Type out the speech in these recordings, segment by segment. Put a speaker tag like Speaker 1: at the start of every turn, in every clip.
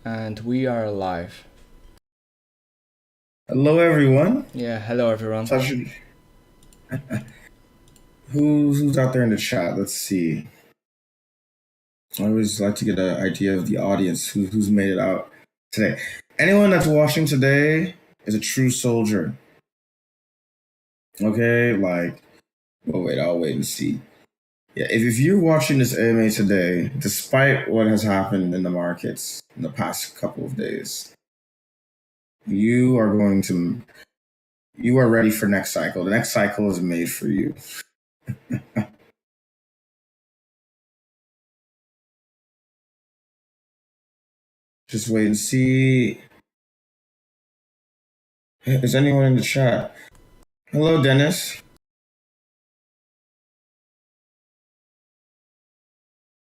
Speaker 1: And we are live.
Speaker 2: Hello, everyone.
Speaker 1: Yeah, hello everyone.
Speaker 2: Sasha, who's out there in the chat? Let's see. I always like to get an idea of the audience who's made it out today. Anyone that's watching today is a true soldier. Okay, wait, I'll wait and see. Yeah, if you're watching this AMA today, despite what has happened in the markets in the past couple of days, you are going to you are ready for next cycle. The next cycle is made for you. Just wait and see. Is anyone in the chat? Hello, Dennis.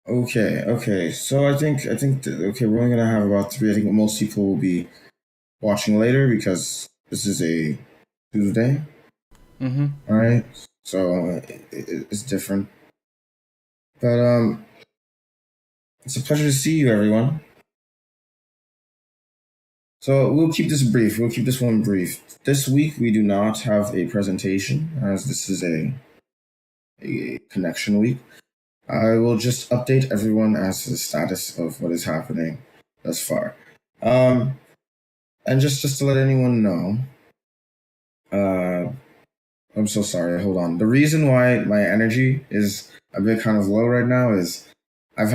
Speaker 2: Okay. So okay, we're only gonna have about three. I think most people will be watching later because this is a Tuesday.
Speaker 1: Mm-hmm.
Speaker 2: All right, so it's different. But it's a pleasure to see you, everyone. So we'll keep this brief. We'll keep this one brief. This week we do not have a presentation as this is a connection week. I will just update everyone as to the status of what is happening thus far. And just to let anyone know, I'm so sorry. Hold on. The reason why my energy is a bit kind of low right now is I've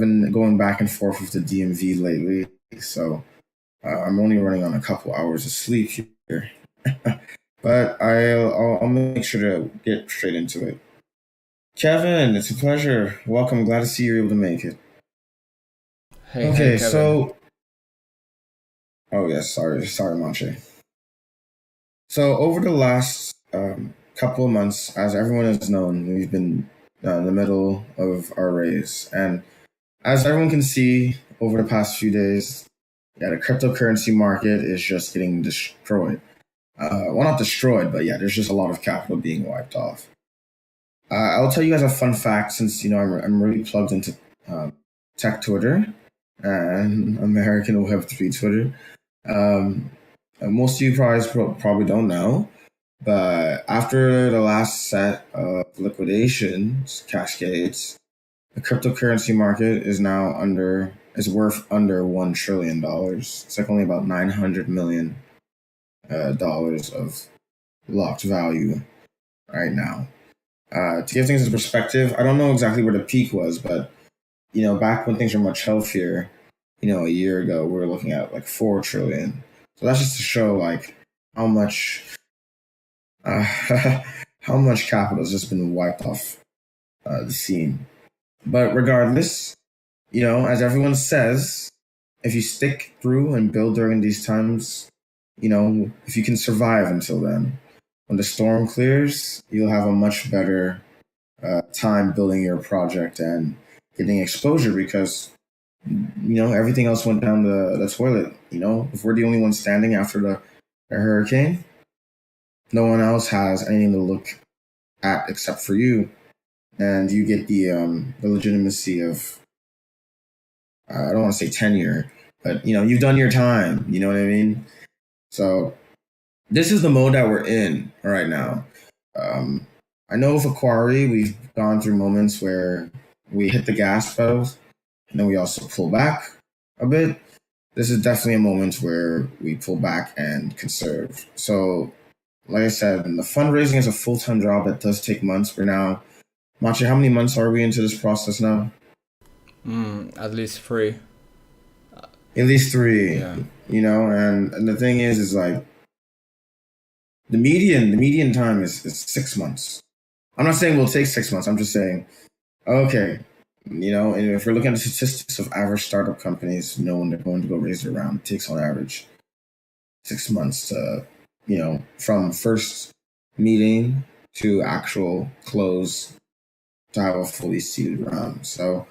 Speaker 2: been going back and forth with the DMV lately, so I'm only running on a couple hours of sleep here. But I'll make sure to get straight into it. Kevin, it's a pleasure. Welcome. Glad to see you're able to make it.
Speaker 1: Hey
Speaker 2: Okay,
Speaker 1: Kevin.
Speaker 2: so oh yes, sorry, Manche. So over the last couple of months, as everyone has known, we've been in the middle of our raise, and as everyone can see over the past few days, yeah, the cryptocurrency market is just getting destroyed. Well, not destroyed, but yeah, there's just a lot of capital being wiped off. I'll tell you guys a fun fact since I'm really plugged into tech Twitter and American Web3 Twitter. Most of you probably don't know, but after the last set of liquidations, cascades, the cryptocurrency market is worth under $1 trillion. It's like only about $900 million of locked value right now. To give things in perspective, I don't know exactly where the peak was, but back when things were much healthier, a year ago, we were looking at like 4 trillion. So that's just to show like how much uh, how much capital has just been wiped off the scene. But regardless, as everyone says, if you stick through and build during these times, if you can survive until then, when the storm clears, you'll have a much better time building your project and getting exposure because everything else went down the toilet. If we're the only ones standing after the hurricane, no one else has anything to look at except for you, and you get the legitimacy of I don't want to say tenure, but you've done your time. You know what I mean? So this is the mode that we're in right now. Um, I know with Aquari, we've gone through moments where we hit the gas pedals and then we also pull back a bit. This is definitely a moment where we pull back and conserve. So, like I said, the fundraising is a full time job that does take months. We're now, Machi, how many months are we into this process now?
Speaker 1: At least three.
Speaker 2: At least three,
Speaker 1: Yeah.
Speaker 2: and the thing is like the median time is 6 months. I'm not saying we'll take 6 months. I'm just saying, okay, and if we're looking at the statistics of average startup companies, when they're going to go raise their round, it takes on average 6 months to, from first meeting to actual close to have a fully seeded round. So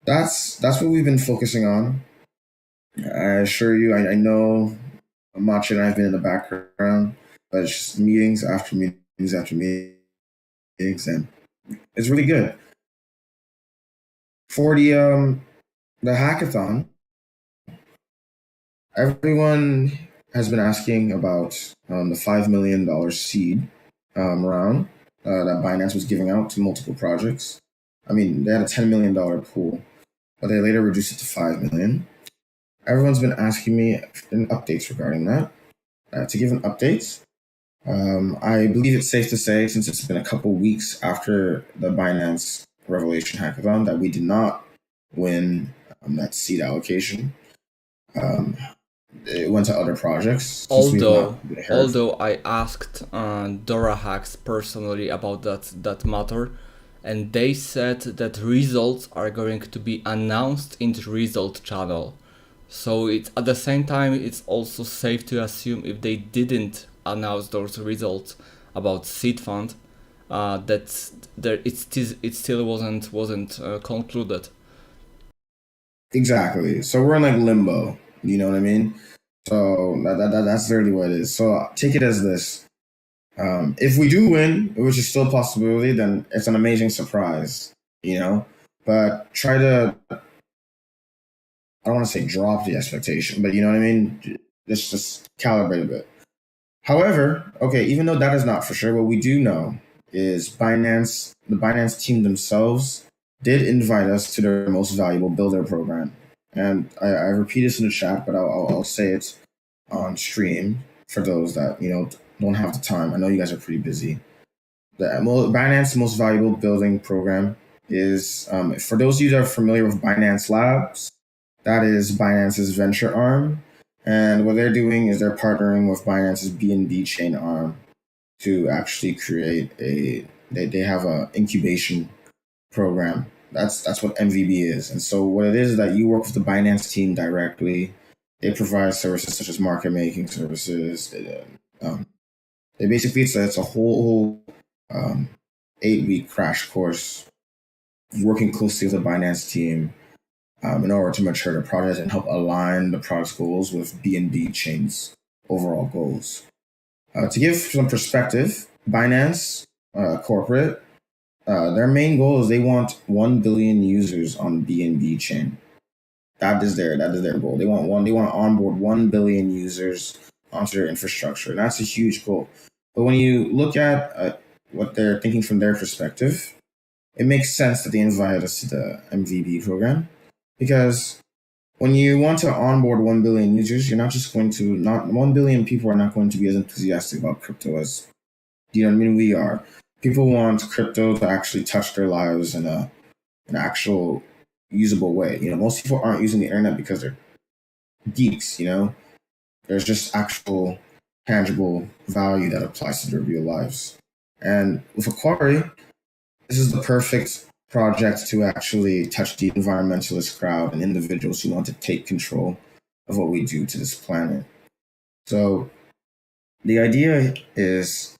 Speaker 2: that's what we've been focusing on. I assure you, I know Machi and I have been in the background, but it's just meetings after meetings after meetings, and it's really good. For the hackathon, Everyone has been asking about the $5 million seed round that Binance was giving out to multiple projects. I mean, they had a $10 million pool, but they later reduced it to 5 million. Everyone's been asking me updates regarding that. To give an update, I believe it's safe to say, since it's been a couple weeks after the Binance Revelation Hackathon, that we did not win that seed allocation. It went to other projects since we've not heard.
Speaker 1: Although I asked Dora Hacks personally about that matter, and they said that results are going to be announced in the result channel. So it's at the same time it's also safe to assume if they didn't announce those results about seed fund, that there it still wasn't concluded.
Speaker 2: Exactly. So we're in like limbo. You know what I mean? So that's really what it is. So take it as this. If we do win, which is still a possibility, then it's an amazing surprise, you know? But try to, I don't want to say drop the expectation, but you know what I mean? Just calibrate a bit. However, okay, even though that is not for sure, what we do know is the Binance team themselves did invite us to their most valuable builder program. And I repeat this in the chat, but I'll say it on stream for those that, don't have the time. I know you guys are pretty busy. The Binance most valuable building program is, for those of you that are familiar with Binance Labs, that is Binance's venture arm. And what they're doing is they're partnering with Binance's BNB chain arm to actually create they have a incubation program. That's what MVB is. And so what it is that you work with the Binance team directly. They provide services such as market making services. They basically it's a whole 8-week crash course working closely with the Binance team in order to mature the project and help align the product's goals with BNB Chain's overall goals. To give some perspective, Binance corporate, their main goal is they want 1 billion users on BNB Chain. That is their goal. They want to onboard 1 billion users onto their infrastructure, and that's a huge goal. But when you look at what they're thinking from their perspective, it makes sense that they invited us to the MVB program. Because when you want to onboard 1 billion users, you're not just going to, not 1 billion people are not going to be as enthusiastic about crypto as, we are. People want crypto to actually touch their lives in an actual usable way. Most people aren't using the internet because they're geeks, There's just actual tangible value that applies to their real lives. And with Aquari, this is the perfect project to actually touch the environmentalist crowd and individuals who want to take control of what we do to this planet. So the idea is,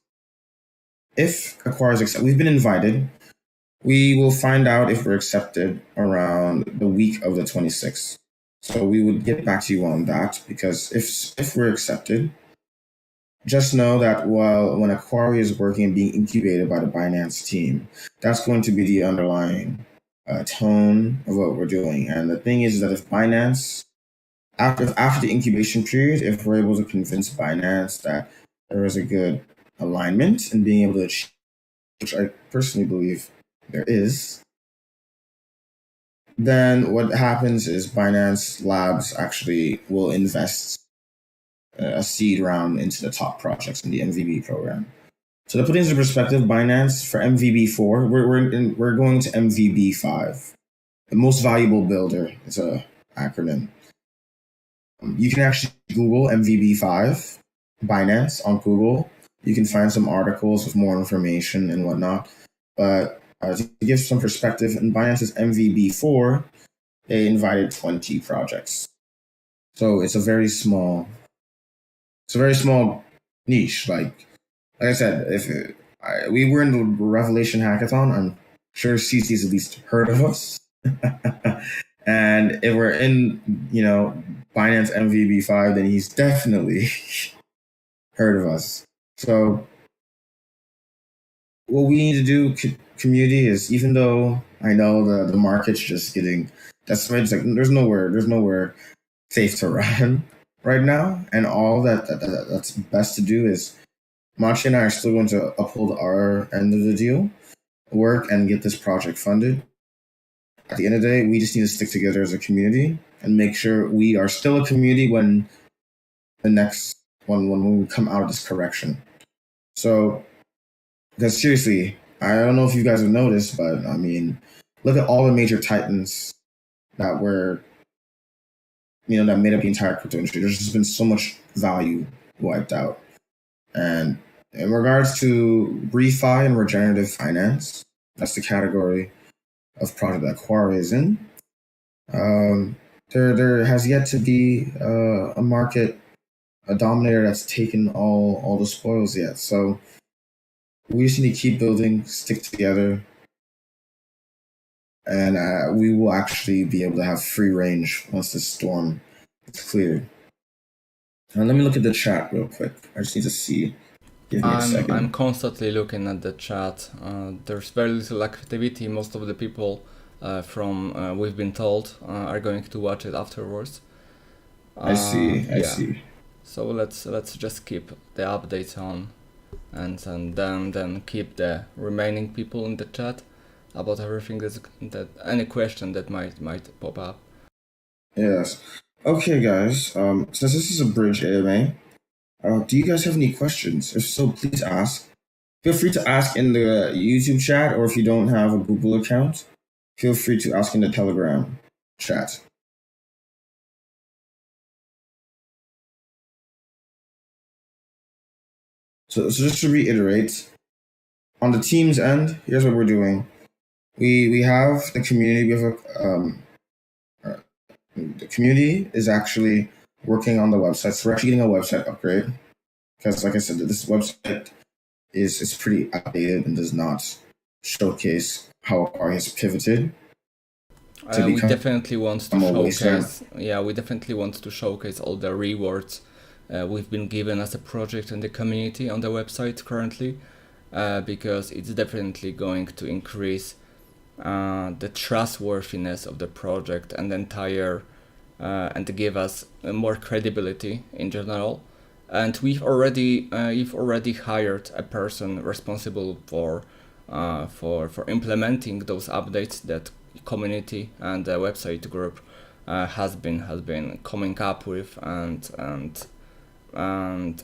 Speaker 2: if Aquari is accepted, we've been invited. We will find out if we're accepted around the week of the 26th. So we would get back to you on that, because if we're accepted, just know that when Aquari is working and being incubated by the Binance team, that's going to be the underlying tone of what we're doing. And the thing is that if Binance, after the incubation period, if we're able to convince Binance that there is a good alignment in being able to achieve, which I personally believe there is, then what happens is Binance Labs actually will invest a seed round into the top projects in the MVB program. So to put things into perspective, Binance for MVB4, we're going to MVB5. The most valuable builder is a acronym. You can actually Google MVB5 Binance on Google. You can find some articles with more information and whatnot. But to give some perspective, in Binance's MVB4, they invited 20 projects. So it's a very small niche. Like I said, if we were in the Revelation Hackathon, I'm sure CC's at least heard of us. And if we're in, Binance MVB5, then he's definitely heard of us. So what we need to do, community, is, even though I know the market's just getting, that's why it's like there's nowhere safe to run. right now, and all that's best to do is Machi and I are still going to uphold our end of the deal, work and get this project funded. At the end of the day, we just need to stick together as a community and make sure we are still a community when the next when we come out of this correction. So, because seriously, I don't know if you guys have noticed, but I mean, look at all the major titans that were, that made up the entire crypto industry. There's just been so much value wiped out. And in regards to refi and regenerative finance, that's the category of project that Aquari is in. There has yet to be a market, a dominator that's taken all the spoils yet. So we just need to keep building, stick together, and we will actually be able to have free range once the storm is cleared. Let me look at the chat real quick. I just need to see. Give me a second.
Speaker 1: I'm constantly looking at the chat. There's very little activity. Most of the people from we've been told are going to watch it afterwards.
Speaker 2: I see.
Speaker 1: So let's just keep the updates on, and then keep the remaining people in the chat about everything that any question that might pop up.
Speaker 2: Yes. Okay, guys. Since this is a bridge AMA, do you guys have any questions? If so, please ask. Feel free to ask in the YouTube chat, or if you don't have a Google account, feel free to ask in the Telegram chat. So just to reiterate, on the team's end, here's what we're doing. We have the community. We have the community is actually working on the website. So we're actually getting a website upgrade because, like I said, this website is pretty outdated and does not showcase how Aquari has pivoted.
Speaker 1: We definitely want to showcase. Yeah, we definitely want to showcase all the rewards we've been given as a project in the community on the website currently, because it's definitely going to increase the trustworthiness of the project and and give us more credibility in general. And you've already hired a person responsible for implementing those updates that community and the website group has been coming up with and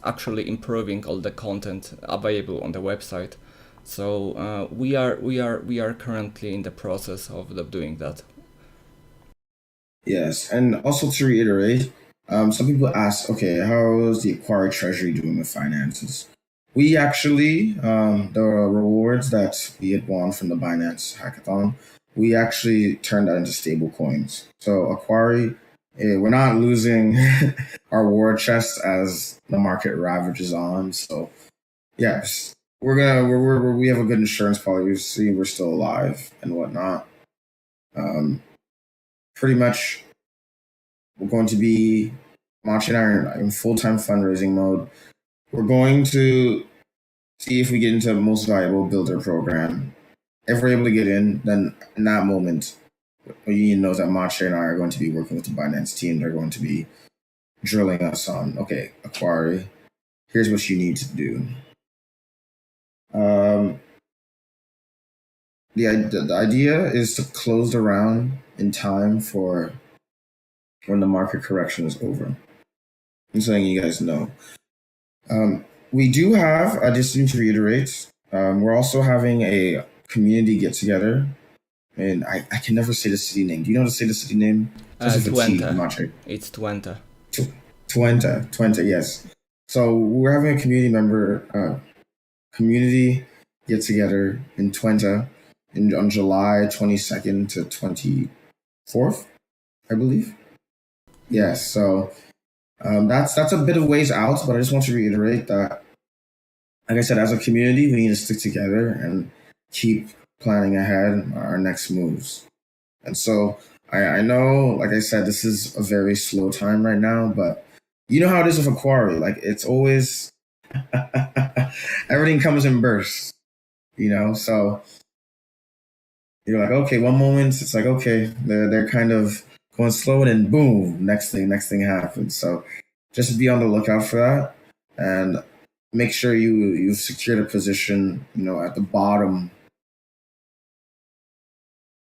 Speaker 1: actually improving all the content available on the website. So we are currently in the process of doing that.
Speaker 2: Yes, and also to reiterate, some people ask, okay, how is the Aquari Treasury doing with finances? We actually, the rewards that we had won from the Binance hackathon, we actually turned that into stable coins. So Aquari, we're not losing our war chest as the market ravages on. So yes, we have a good insurance policy. We're still alive and whatnot. Pretty much, we're going to be launching our in full-time fundraising mode. We're going to see if we get into most valuable builder program. If we're able to get in, then in that moment, Union knows that Mache and I are going to be working with the Binance team. They're going to be drilling us on, okay, Aquari, here's what you need to do. The idea is to close the round in time for when the market correction is over. I'm saying you guys know. We do have, I just need to reiterate, we're also having a community get together. And I can never say the city name. Do you know how to say the city name?
Speaker 1: Twente. It's Twente.
Speaker 2: Twente, yes. So we're having a community get together in Twente on July 22nd to 24th, I believe. Yes, so that's a bit of ways out, but I just want to reiterate that, like I said, as a community, we need to stick together and keep planning ahead our next moves. And so I know, like I said, this is a very slow time right now, but you know how it is with Aquari. Like, it's always everything comes in bursts, so you're like, okay, one moment it's like, okay, they're kind of going slow, and then boom, next thing happens. So just be on the lookout for that, and make sure you've secured a position, at the bottom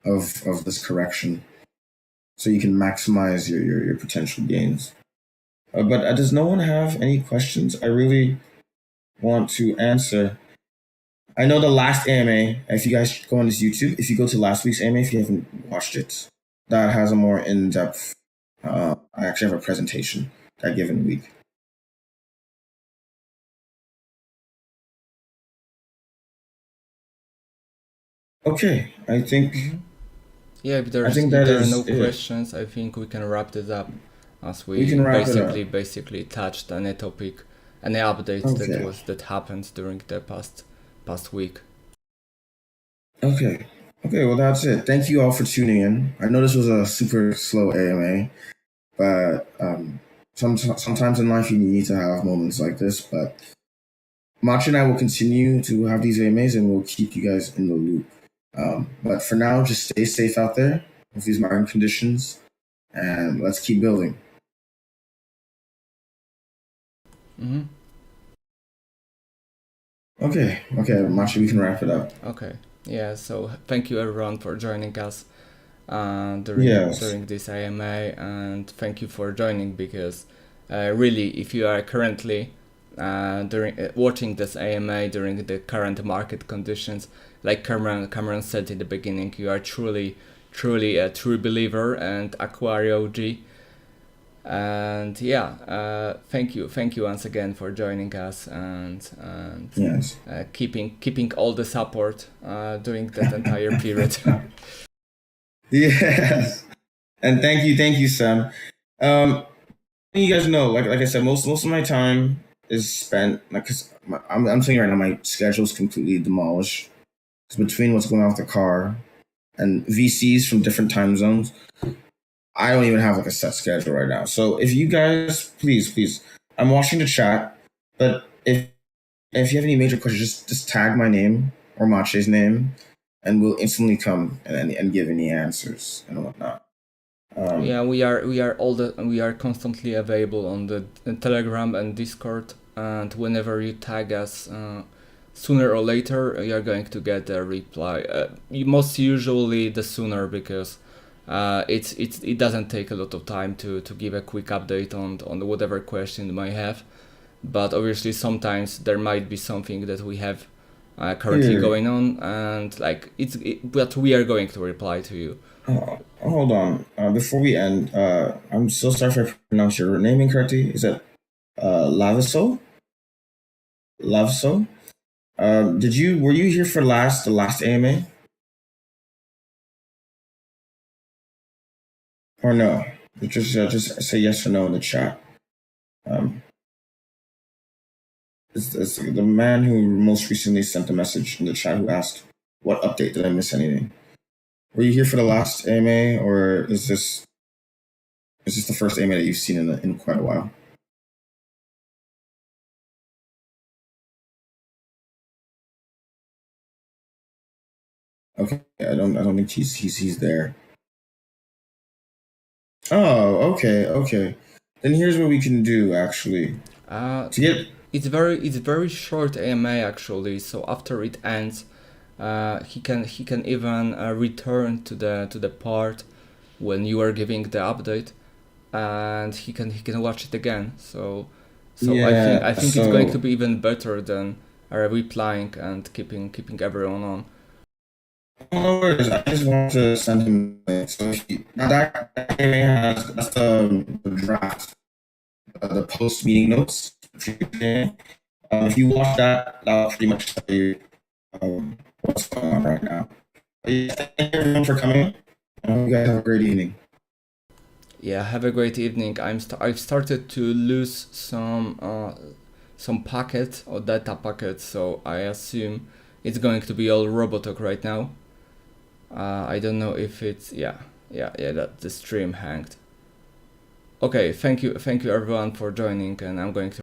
Speaker 2: of this correction, so you can maximize your potential gains. But does no one have any questions? I really want to answer. I know the last AMA, if you guys go on this YouTube, if you go to last week's AMA, if you haven't watched it, that has a more in-depth, I actually have a presentation that given week. Okay, I think.
Speaker 1: Yeah, if
Speaker 2: I think
Speaker 1: there are
Speaker 2: is
Speaker 1: no
Speaker 2: it.
Speaker 1: questions, I think we can wrap this up, as we
Speaker 2: can wrap
Speaker 1: basically touched any topic, any updates that happened during the past week.
Speaker 2: Okay. Okay, well that's it. Thank you all for tuning in. I know this was a super slow AMA, but sometimes in life you need to have moments like this. But Mach and I will continue to have these AMAs, and we'll keep you guys in the loop. But for now, just stay safe out there with these market conditions, and let's keep building. Okay, Machi, we can wrap it up.
Speaker 1: Okay, yeah. So thank you everyone for joining us during this AMA, and thank you for joining, because really, if you are currently watching this AMA during the current market conditions, like Cameron said in the beginning, you are truly a true believer and Aquari OG. And yeah, thank you once again for joining us, and
Speaker 2: yes,
Speaker 1: keeping all the support during that entire period.
Speaker 2: Yes, and thank you, Sam. You guys know, like I said, most of my time is spent, like, cause I'm telling you right now, my schedule is completely demolished. It's between what's going on with the car and VCs from different time zones. I don't even have like a set schedule right now. So if you guys, please, I'm watching the chat, but if you have any major questions, just tag my name or Mache's name, and we'll instantly come and give any answers and whatnot.
Speaker 1: Yeah, we are constantly available on the Telegram and Discord, and whenever you tag us, sooner or later you are going to get a reply. Most usually the sooner, because it doesn't take a lot of time to give a quick update on whatever question you might have, but obviously sometimes there might be something that we have currently going on, and but we are going to reply to you.
Speaker 2: Hold on. Before we end, I'm so sorry if I pronounce your name incorrectly. Is it Laviso? Lavso? Were you here for the last AMA? Or no? Just say yes or no in the chat. It's the man who most recently sent a message in the chat who asked, "What update? Did I miss anything?" Were you here for the last AMA, or is this the first AMA that you've seen in quite a while? Okay, I don't think he's there. Oh, okay. Then here's what we can do actually.
Speaker 1: It's very short AMA actually. So after it ends, he can even return to the part when you are giving the update, and he can watch it again. So I think it's going to be even better than replying and keeping everyone on.
Speaker 2: No worries. I just want to send him. So that that's the draft, the post meeting notes. If you watch that, that'll pretty much tell you what's going on right now. Thank you everyone for coming. I hope you guys have a great evening.
Speaker 1: Yeah, have a great evening. I've started to lose some packets or data packets, so I assume it's going to be all Robotalk right now. I don't know if it's that the stream hanged. Okay, thank you everyone for joining, and I'm going to